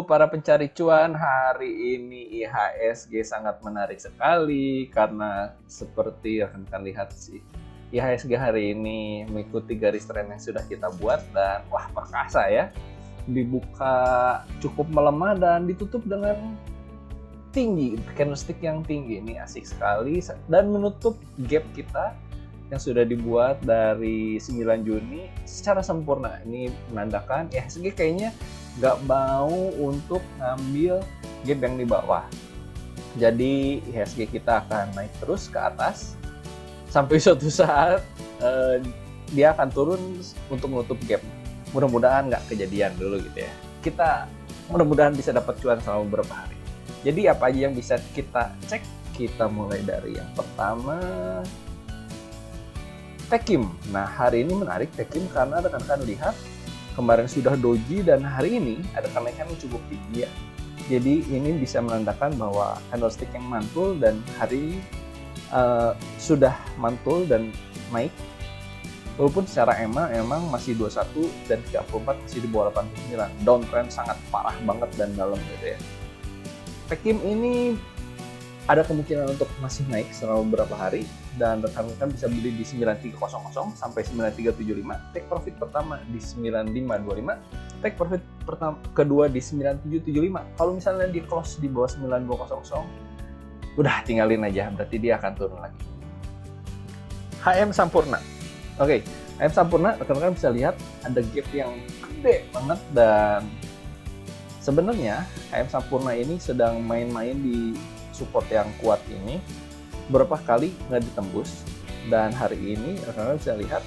Para pencari cuan, hari ini IHSG sangat menarik sekali karena seperti rekan-rekan lihat sih, IHSG hari ini mengikuti garis tren yang sudah kita buat dan wah perkasa ya, dibuka cukup melemah dan ditutup dengan tinggi, candlestick yang tinggi. Ini asik sekali dan menutup gap kita yang sudah dibuat dari 9 Juni secara sempurna. Ini menandakan IHSG kayaknya nggak mau untuk ngambil gap yang di bawah. Jadi IHSG kita akan naik terus ke atas sampai suatu saat dia akan turun untuk menutup gap. Mudah-mudahan nggak kejadian dulu gitu ya. Kita mudah-mudahan bisa dapat cuan selama beberapa hari. Jadi apa aja yang bisa kita cek? Kita mulai dari yang pertama, Techim. Nah, hari ini menarik Techim karena rekan-rekan lihat kemarin sudah doji dan hari ini ada kenaikan yang cukup tinggi ya. Jadi ini bisa menandakan bahwa candlestick yang mantul dan hari ini sudah mantul dan naik. Walaupun secara EMA emang masih 21 dan 34 masih di bawah 89. Downtrend sangat parah banget dan dalam gitu ya. Techim ini ada kemungkinan untuk masih naik selama beberapa hari dan rekan-rekan bisa beli di 9300 sampai 9375, take profit pertama di 9525, take profit kedua di 9775. Kalau misalnya di close di bawah 9200, udah tinggalin aja, berarti dia akan turun lagi. HM Sampurna. Oke, HM Sampurna rekan-rekan bisa lihat ada gap yang gede banget dan sebenarnya HM Sampurna ini sedang main-main di support yang kuat ini beberapa kali nggak ditembus dan hari ini rekan-rekan bisa lihat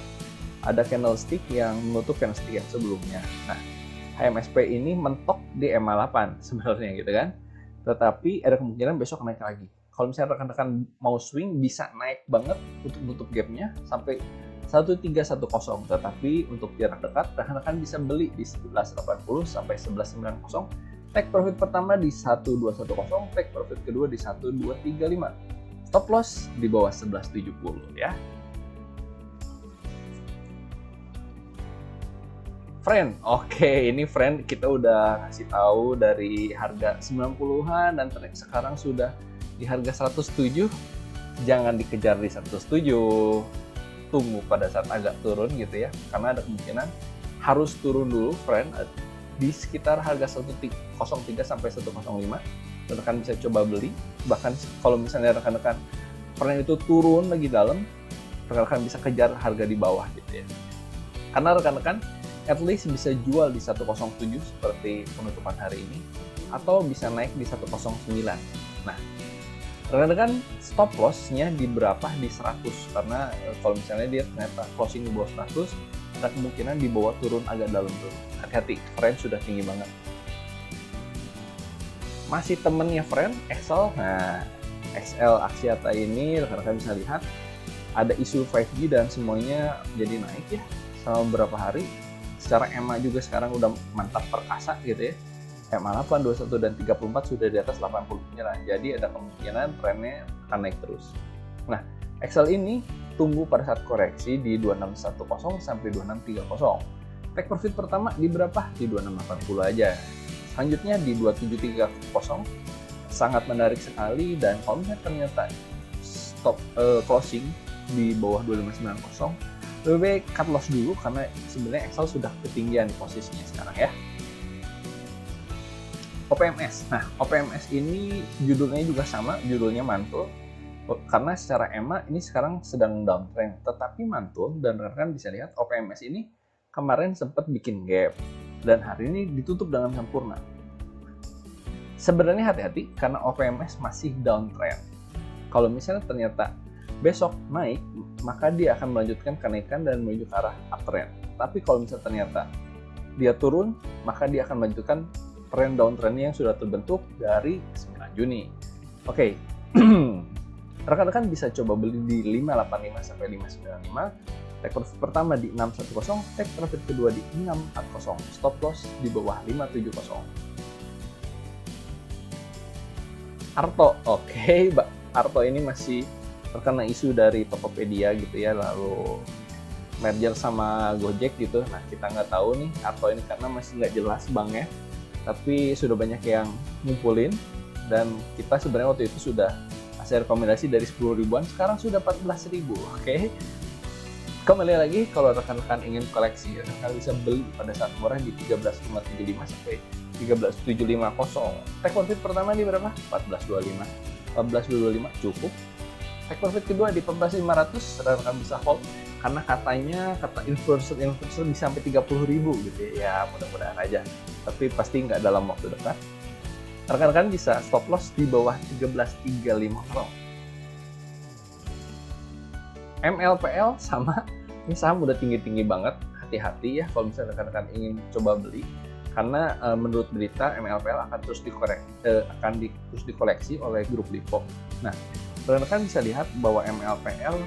ada candlestick yang menutup candlestick yang sebelumnya. Nah, HMSP ini mentok di EMA 8 sebenarnya gitu kan, tetapi ada kemungkinan besok naik lagi. Kalau misalnya rekan-rekan mau swing bisa naik banget untuk menutup gapnya sampai 1310, tetapi untuk jarak dekat rekan-rekan bisa beli di 1180 sampai 1190. Take profit pertama di 1210, take profit kedua di 1235. Stop loss di bawah 1170 ya. Friend, oke, ini Friend kita udah ngasih tahu dari harga 90-an dan sekarang sudah di harga 107. Jangan dikejar di 107. Tunggu pada saat agak turun gitu ya. Karena ada kemungkinan harus turun dulu Friend di sekitar harga 103 sampai 105. Rekan bisa coba beli, bahkan kalau misalnya rekan-rekan pernah itu turun lagi dalam, rekan-rekan bisa kejar harga di bawah gitu ya. Karena rekan-rekan at least bisa jual di 107 seperti penutupan hari ini, atau bisa naik di 109. Nah, rekan-rekan stop loss-nya di berapa? Di 100, karena kalau misalnya dia ternyata closing di bawah 100, ada kemungkinan di bawah turun agak dalam dulu. Hati-hati, Friend sudah tinggi banget. Masih temennya Friend, Excel. Nah, XL Axiata ini rekan-rekan bisa lihat ada isu 5G dan semuanya jadi naik ya selama beberapa hari. Secara EMA juga sekarang udah mantap perkasa gitu ya. EMA 8, 21 dan 34 sudah di atas 80 penyerang. Jadi ada kemungkinan trennya akan naik terus. Nah, Excel ini tunggu pada saat koreksi di 2610 sampai 2630. Take profit pertama di berapa? Di 2680 aja. Selanjutnya di 2730 sangat menarik sekali dan kalau ternyata stop closing di bawah 2590 lebih baik cut loss dulu karena sebenarnya Excel sudah ketinggian posisinya sekarang ya. OPMS. Nah, OPMS ini judulnya juga sama, judulnya mantul karena secara EMA ini sekarang sedang downtrend tetapi mantul dan rekan-rekan bisa lihat OPMS ini kemarin sempat bikin gap dan hari ini ditutup dengan sempurna. Sebenarnya hati-hati karena OPMS masih downtrend. Kalau misalnya ternyata besok naik, maka dia akan melanjutkan kenaikan dan menuju ke arah uptrend. Tapi kalau misalnya ternyata dia turun, maka dia akan melanjutkan tren downtrendnya yang sudah terbentuk dari 9 Juni. Oke, rekan-rekan bisa coba beli di 585 sampai 595. Take profit pertama di 610, take profit kedua di 640, stop loss di bawah 570. Arto, oke, Arto ini masih terkena isu dari Tokopedia gitu ya, lalu merger sama Gojek gitu. Nah, kita nggak tahu nih Arto ini karena masih nggak jelas banknya. tapi sudah banyak yang ngumpulin, dan kita sebenarnya waktu itu sudah kasih rekomendasi dari 10 ribuan, sekarang sudah 14 ribu. Oke. Kembali lagi, kalau rekan-rekan ingin koleksi, rekan bisa beli pada saat murah di 13,75 sampai 13.750. Take profit pertama di berapa? 14.25. 14.25 cukup. Take profit kedua di 14.500, rekan bisa hold karena katanya kata influencer bisa sampai 30.000 gitu ya. Mudah-mudahan aja. Tapi pasti nggak dalam waktu dekat. Rekan-rekan bisa stop loss di bawah 13.350. MLPL sama, ini saham udah tinggi-tinggi banget, hati-hati ya kalau misalnya rekan-rekan ingin coba beli, karena menurut berita MLPL akan terus dikoleksi oleh grup Lipo. Nah, rekan-rekan bisa lihat bahwa MLPL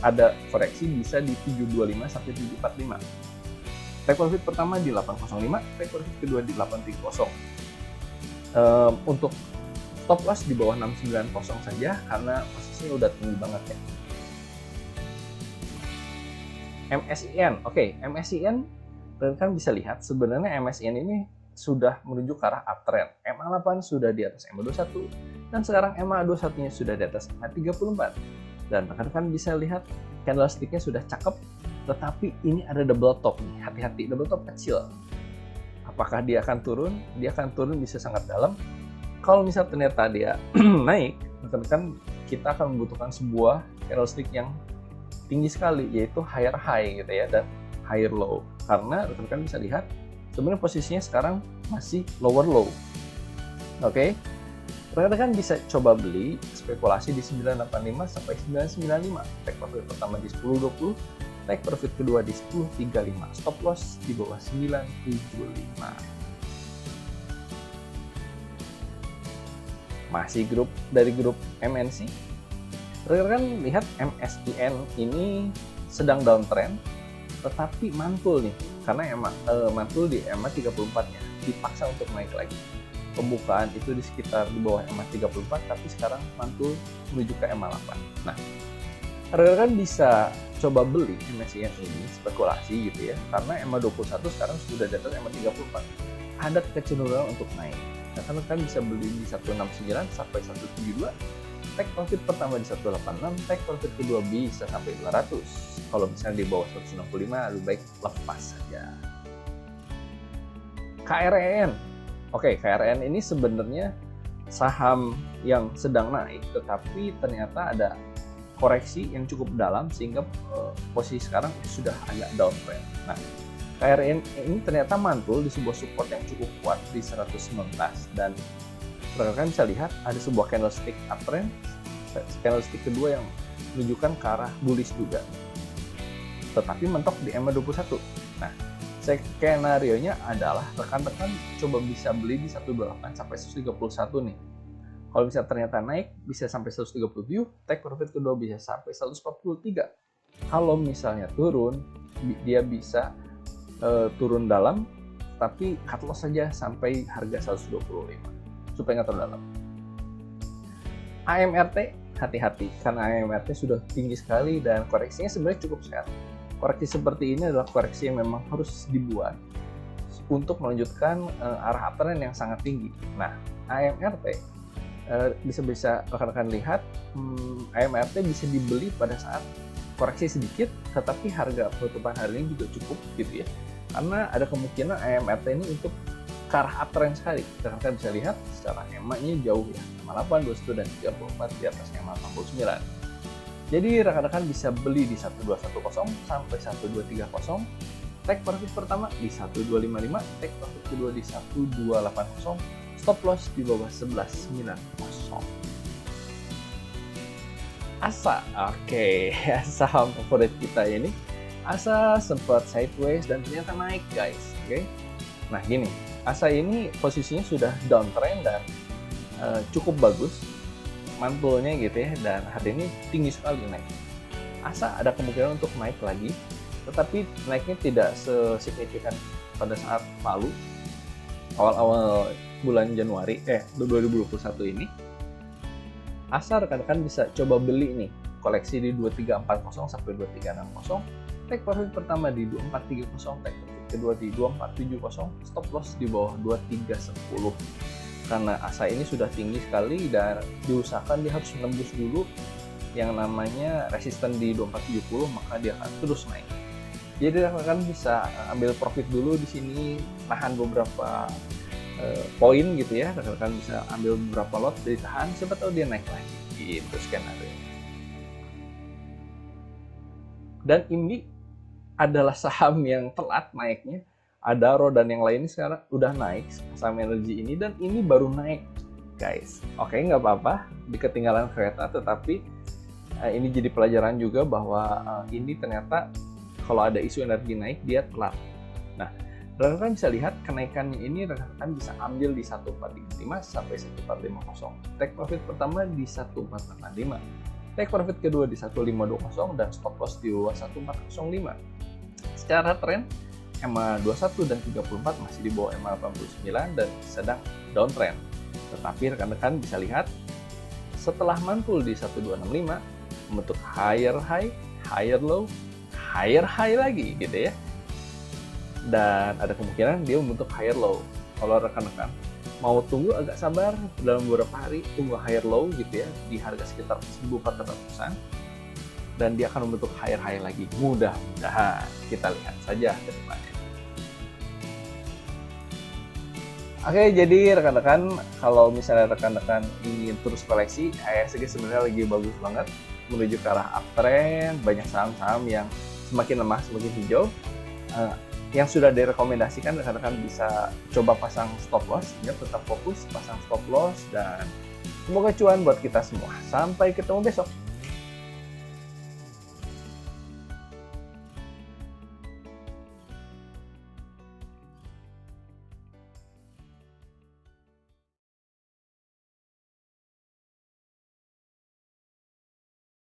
ada koreksi bisa di 725 sampai 745. Take profit pertama di 805, take profit kedua di 830. Untuk stop loss di bawah 690 saja karena posisinya udah tinggi banget ya. MSIN, oke, MSIN rekan bisa lihat sebenarnya MSIN ini sudah menuju ke arah uptrend. MA8 sudah di atas MA21 dan sekarang MA21-nya sudah di atas MA34. Dan rekan-rekan bisa lihat candlestick-nya sudah cakep, tetapi ini ada double top nih, hati-hati, double top kecil. Apakah dia akan turun? Dia akan turun bisa sangat dalam. Kalau misal ternyata dia naik, rekan-rekan kita akan membutuhkan sebuah candlestick yang tinggi sekali, yaitu higher high gitu ya, dan higher low. Karena rekan-rekan bisa lihat sebenarnya posisinya sekarang masih lower low. Oke. Rekan-rekan bisa coba beli spekulasi di 985 sampai 995. Take profit pertama di 1020, take profit kedua di 1035. Stop loss di bawah 975. Masih dari grup MNC. Rekan-rekan lihat MSIN ini sedang downtrend, tetapi mantul nih, karena mantul di EMA 34-nya, dipaksa untuk naik lagi. Pembukaan itu di sekitar di bawah EMA 34, tapi sekarang mantul menuju ke EMA 8. Nah, rekan-rekan bisa coba beli MSIN ini spekulasi gitu ya, karena EMA 21 sekarang sudah di atas EMA 34. Ada kecenderungan untuk naik. Rekan-rekan bisa beli di 169 sampai 172. Take profit pertama di 186, take profit kedua bisa sampai 200. Kalau misalnya di bawah 165, lebih baik lepas saja. KRN. Oke, KRN ini sebenarnya saham yang sedang naik, tetapi ternyata ada koreksi yang cukup dalam sehingga posisi sekarang sudah agak downtrend. Nah, KRN ini ternyata mantul di sebuah support yang cukup kuat di 119, dan rekan-rekan bisa lihat ada sebuah candlestick uptrend, candlestick kedua yang menunjukkan ke arah bullish juga, tetapi mentok di EMA 21. Nah, skenario-nya adalah rekan-rekan coba bisa beli di 128 sampai 131 nih. Kalau bisa ternyata naik bisa sampai 137, take profit kedua bisa sampai 143. Kalau misalnya turun, dia bisa turun dalam, tapi cut loss saja sampai harga 125 supaya nggak terlalu dalam. AMRT, hati-hati karena AMRT sudah tinggi sekali dan koreksinya sebenarnya cukup sehat. Koreksi seperti ini adalah koreksi yang memang harus dibuat untuk melanjutkan arah uptrend yang sangat tinggi. Nah, AMRT bisa rekan-rekan lihat, AMRT bisa dibeli pada saat koreksi sedikit, tetapi harga penutupan hari ini juga cukup gitu ya. Karena ada kemungkinan AMRT ini untuk ke arah uptrend sekali. Rekan-rekan bisa lihat secara EMA-nya jauh ya, EMA 8, 21 dan 34 di atas EMA 89. Jadi rekan-rekan bisa beli di 1210 sampai 1230. Take profit pertama di 1255, take profit kedua di 1280, stop loss di bawah 1190. ASA, oke, saham favorit kita ini. ASA sempat sideways dan ternyata naik guys, oke. Nah gini, ASA ini posisinya sudah downtrend dan cukup bagus mantulnya gitu ya, dan hari ini tinggi sekali naik. ASA ada kemungkinan untuk naik lagi, tetapi naiknya tidak sesignifikan pada saat lalu, awal-awal bulan Januari 2021 ini. ASA rekan-rekan bisa coba beli nih, koleksi di 2340 sampai 2360, take profit pertama di 2430, take profit kedua di 2470, stop loss di bawah 2310. Karena asa ini sudah tinggi sekali dan diusahakan dia harus menembus dulu yang namanya resisten di 2470, maka dia akan terus naik. Jadi rekan-rekan bisa ambil profit dulu di sini, nahan beberapa poin gitu ya. Rekan-rekan bisa ambil beberapa lot, ditahan, siapa tahu dia naik lagi. Gitu skenario. Dan ini adalah saham yang telat naiknya. Adaro dan yang lainnya sekarang udah naik saham energi ini, dan ini baru naik guys. Oke, nggak apa-apa di ketinggalan kereta, tetapi ini jadi pelajaran juga bahwa ini ternyata kalau ada isu energi naik dia telat. Nah, rekan-rekan bisa lihat kenaikannya ini, rekan-rekan bisa ambil di 1435 sampai 1450. Take profit pertama di 1485. Take profit kedua di 1520 dan stop loss di 1405. Secara tren EMA 21 dan 34 masih di bawah EMA 89 dan sedang downtrend. Tetapi rekan-rekan bisa lihat setelah mantul di 1265 membentuk higher high, higher low, higher high lagi gitu ya. Dan ada kemungkinan dia membentuk higher low. Kalau rekan-rekan mau tunggu, agak sabar dalam beberapa hari, tunggu higher low gitu ya di harga sekitar 1400-an, dan dia akan membentuk higher high lagi. Mudah-mudahan, kita lihat saja ke depannya. Oke, jadi rekan-rekan, kalau misalnya rekan-rekan ingin terus koleksi, IHSG sebenarnya lagi bagus banget menuju ke arah uptrend. Banyak saham-saham yang semakin lemah semakin hijau. Yang sudah direkomendasikan, rekan-rekan bisa coba pasang stop loss, ya, tetap fokus pasang stop loss, dan semoga cuan buat kita semua. Sampai ketemu besok.